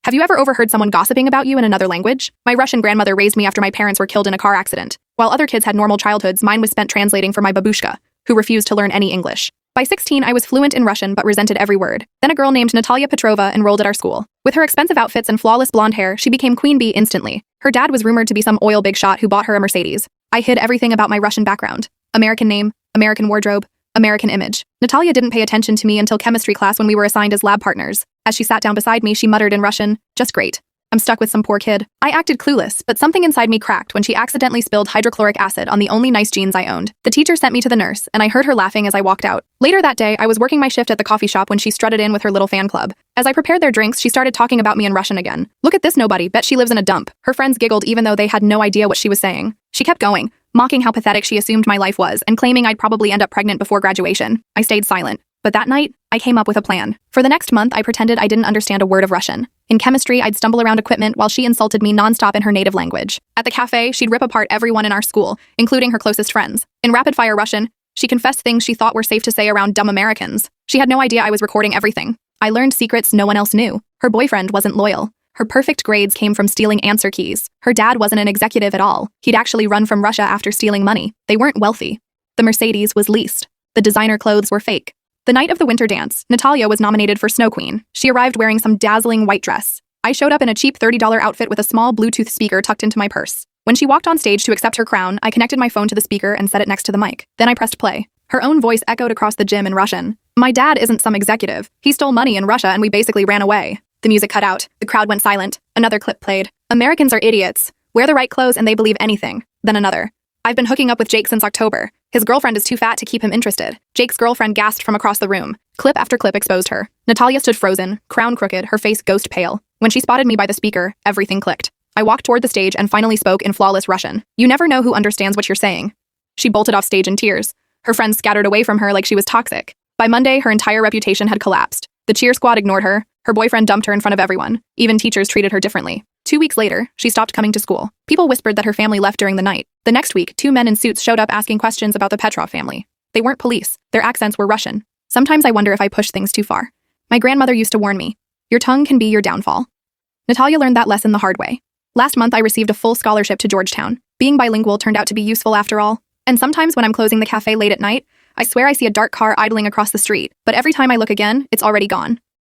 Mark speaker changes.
Speaker 1: Have you ever overheard someone gossiping about you in another language? My Russian grandmother raised me after my parents were killed in a car accident. While other kids had normal childhoods, mine was spent translating for my babushka, who refused to learn any English. By 16, I was fluent in Russian but resented every word. Then a girl named Natalia Petrova enrolled at our school. With her expensive outfits and flawless blonde hair, she became queen bee instantly. Her dad was rumored to be some oil big shot who bought her a Mercedes. I hid everything about my Russian background. American name, American wardrobe, American image. Natalia didn't pay attention to me until chemistry class when we were assigned as lab partners. As she sat down beside me, she muttered in Russian, "Just great. I'm stuck with some poor kid." I acted clueless, but something inside me cracked when she accidentally spilled hydrochloric acid on the only nice jeans I owned. The teacher sent me to the nurse, and I heard her laughing as I walked out. Later that day, I was working my shift at the coffee shop when she strutted in with her little fan club. As I prepared their drinks, she started talking about me in Russian again. "Look at this nobody, bet she lives in a dump." Her friends giggled even though they had no idea what she was saying. She kept going, mocking how pathetic she assumed my life was, and claiming I'd probably end up pregnant before graduation. I stayed silent. But that night, I came up with a plan. For the next month, I pretended I didn't understand a word of Russian. In chemistry, I'd stumble around equipment while she insulted me nonstop in her native language. At the cafe, she'd rip apart everyone in our school, including her closest friends. In rapid-fire Russian, she confessed things she thought were safe to say around dumb Americans. She had no idea I was recording everything. I learned secrets no one else knew. Her boyfriend wasn't loyal. Her perfect grades came from stealing answer keys. Her dad wasn't an executive at all. He'd actually run from Russia after stealing money. They weren't wealthy. The Mercedes was leased. The designer clothes were fake. The night of the winter dance, Natalia was nominated for Snow Queen. She arrived wearing some dazzling white dress. I showed up in a cheap $30 outfit with a small Bluetooth speaker tucked into my purse. When she walked on stage to accept her crown, I connected my phone to the speaker and set it next to the mic. Then I pressed play. Her own voice echoed across the gym in Russian. "My dad isn't some executive. He stole money in Russia and we basically ran away." The music cut out. The crowd went silent. Another clip played. "Americans are idiots. Wear the right clothes and they believe anything." Then another. "I've been hooking up with Jake since October. His girlfriend is too fat to keep him interested." Jake's girlfriend gasped from across the room. Clip after clip exposed her. Natalia stood frozen, crown crooked, her face ghost pale. When she spotted me by the speaker, everything clicked. I walked toward the stage and finally spoke in flawless Russian. "You never know who understands what you're saying." She bolted off stage in tears. Her friends scattered away from her like she was toxic. By Monday, her entire reputation had collapsed. The cheer squad ignored her. Her boyfriend dumped her in front of everyone. Even teachers treated her differently. 2 weeks later, she stopped coming to school. People whispered that her family left during the night. The next week, 2 men in suits showed up asking questions about the Petrov family. They weren't police. Their accents were Russian. Sometimes I wonder if I pushed things too far. My grandmother used to warn me, "Your tongue can be your downfall." Natalia learned that lesson the hard way. Last month, I received a full scholarship to Georgetown. Being bilingual turned out to be useful after all. And sometimes when I'm closing the cafe late at night, I swear I see a dark car idling across the street, but every time I look again, it's already gone.